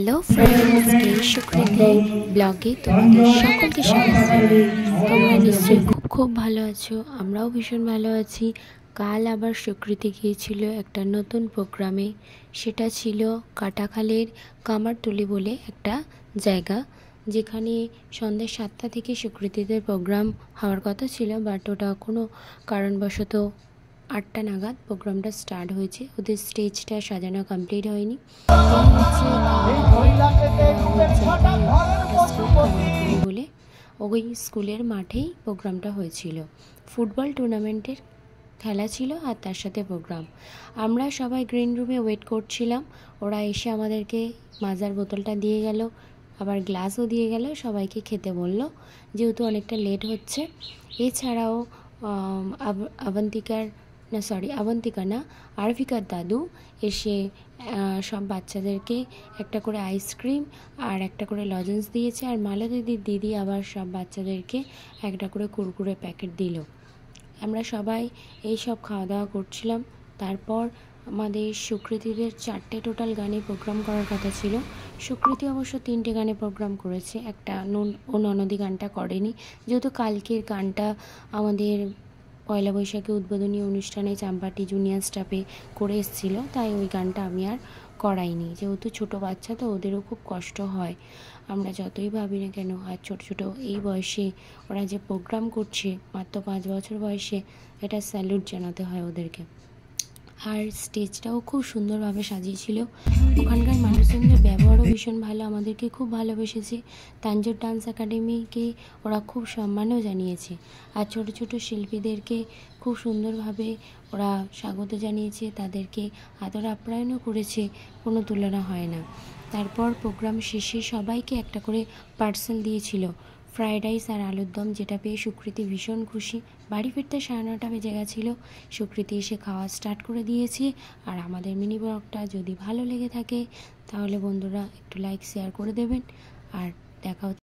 Hello friends, সুকৃতি ব্লগে তোমাদের সকলকে স্বাগত। তোমরা নিশ্চয়ই খুব ভালো আছো, আমরাও ভীষণ ভালো আছি। কাল আবার সুকৃতি গিয়েছিল একটা নতুন প্রোগ্রামে। সেটা ছিল কাটাখালের কামারটুলি বলে একটা জায়গা, যেখানে সন্ধ্যে 7টা থেকে সুকৃতিদের প্রোগ্রাম হওয়ার কথা ছিল, বাট ওটা কোনো কারণবশত 8টা নাগাদ প্রোগ্রামটা স্টার্ট হয়েছে। ওদের স্টেজটা সাজানো কমপ্লিট হয়নি। বলে ওই স্কুলের মাঠেই প্রোগ্রামটা হয়েছিল। ফুটবল টুর্নামেন্টের খেলা ছিল আর তার সাথে প্রোগ্রাম। আমরা সবাই গ্রিন রুমে ওয়েট করছিলাম। ওরা এসে আমাদেরকে মাজার বোতলটা দিয়ে গেল, আবার গ্লাসও দিয়ে গেল, সবাইকে খেতে বলল যেহেতু অনেকটা লেট হচ্ছে। এছাড়াও আবন্তিকা না, আরভিকার দাদু এসে সব বাচ্চাদেরকে একটা করে আইসক্রিম আর একটা করে লজেন্স দিয়েছে। আর মালা দিদির দিদি আবার সব বাচ্চাদেরকে একটা করে কুরকুরে প্যাকেট দিল। আমরা সবাই এই সব খাওয়া দাওয়া করছিলাম। তারপর আমাদের সুকৃতিদের 4টে টোটাল গানে প্রোগ্রাম করার কথা ছিল। সুকৃতি অবশ্য 3টে গানে প্রোগ্রাম করেছে, একটা ও ননদী গানটা করেনি, যেহেতু কালকের গানটা আমাদের পয়লা বৈশাখে উদ্বোধনী অনুষ্ঠানে চাম্পাটি জুনিয়র স্টাফে করে এসেছিলো, তাই ওই গানটা আমি আর করাইনি। যেহেতু ছোটো বাচ্চা তো ওদেরও খুব কষ্ট হয়, আমরা যতই ভাবি না কেন। আর ছোটো এই বয়সে ওরা যে প্রোগ্রাম করছে, মাত্র 5 বছর বয়সে, এটা স্যালুট জানাতে হয় ওদেরকে। আর স্টেজটাও খুব সুন্দরভাবে সাজিয়েছিল। ওখানকার মানুষজনদের ব্যবহারও ভীষণ ভালো, আমাদেরকে খুব ভালোবেসেছে। তাঞ্জোর ডান্স একাডেমিকে ওরা খুব সম্মানও জানিয়েছে। আর ছোট ছোট শিল্পীদেরকে খুব সুন্দরভাবে ওরা স্বাগত জানিয়েছে, তাদেরকে আদর আপ্যায়নও করেছে, কোনো তুলনা হয় না। তারপর প্রোগ্রাম শেষে সবাইকে একটা করে পার্সেল দিয়েছিল, ফ্রায়েড রাইস আর আলুর দম, যেটা পেয়ে সুকৃতি ভীষণ খুশি। বাড়ি ফিরতে 9:30 বেজে গেছিলো। সুকৃতি এসে খাওয়া স্টার্ট করে দিয়েছে। আর আমাদের মিনি ব্লগটা যদি ভালো লেগে থাকে তাহলে বন্ধুরা একটু লাইক শেয়ার করে দেবেন। আর দেখা হচ্ছে